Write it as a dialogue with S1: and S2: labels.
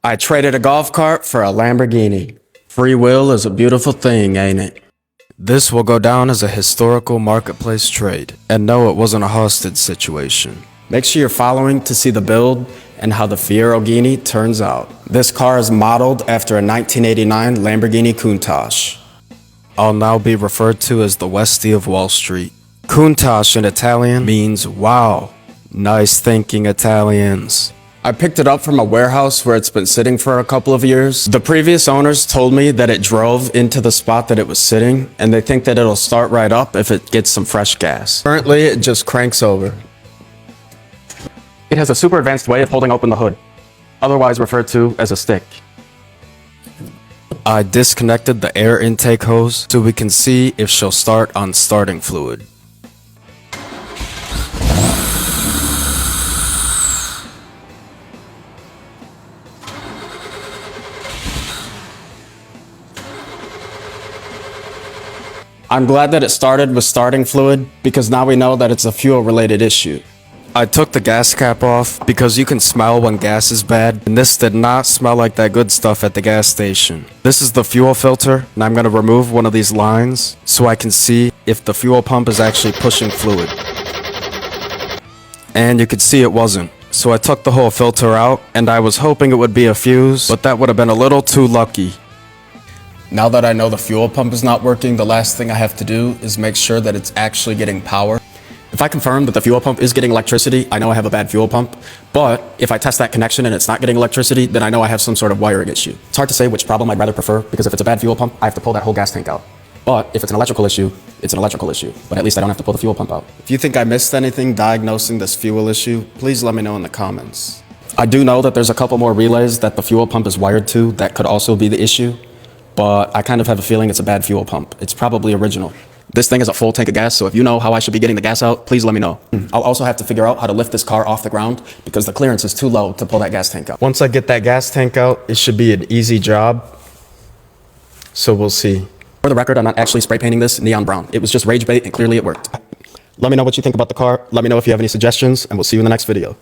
S1: I traded a golf cart for a Lamborghini. Free will is a beautiful thing, ain't it? This will go down as a historical marketplace trade. And no, it wasn't a hostage situation. Make sure you're following to see the build and how the FIEROGHINI turns out. This car is modeled after a 1989 Lamborghini Countach. I'll now be referred to as the Westie of Wall Street. Countach in Italian means wow. Nice thinking, Italians. I picked it up from a warehouse where it's been sitting for a couple of years. The previous owners told me that it drove into the spot that it was sitting, and they think that it'll start right up if it gets some fresh gas. Currently, it just cranks over. It has a super advanced way of holding open the hood, otherwise referred to as a stick. I disconnected the air intake hose so we can see if she'll start on starting fluid. I'm glad that it started with starting fluid because now we know that it's a fuel-related issue. I took the gas cap off because you can smell when gas is bad, and this did not smell like that good stuff at the gas station. This is the fuel filter, and I'm going to remove one of these lines so I can see if the fuel pump is actually pushing fluid. And you could see it wasn't. So I took the whole filter out, and I was hoping it would be a fuse, but that would have been a little too lucky. Now that I know the fuel pump is not working, the last thing I have to do is make sure that it's actually getting power. If I confirm that the fuel pump is getting electricity, I know I have a bad fuel pump. But if I test that connection and it's not getting electricity, then I know I have some sort of wiring issue. It's hard to say which problem I'd rather prefer, because if it's a bad fuel pump, I have to pull that whole gas tank out. But if it's an electrical issue, it's an electrical issue. But at least I don't have to pull the fuel pump out. If you think I missed anything diagnosing this fuel issue, please let me know in the comments. I do know that there's a couple more relays that the fuel pump is wired to that could also be the issue. But I kind of have a feeling it's a bad fuel pump. It's probably original. This thing is a full tank of gas, so if you know how I should be getting the gas out, please let me know. I'll also have to figure out how to lift this car off the ground because the clearance is too low to pull that gas tank out. Once I get that gas tank out, it should be an easy job. So we'll see. For the record, I'm not actually spray painting this neon brown. It was just rage bait and clearly it worked. Let me know what you think about the car. Let me know if you have any suggestions, and we'll see you in the next video.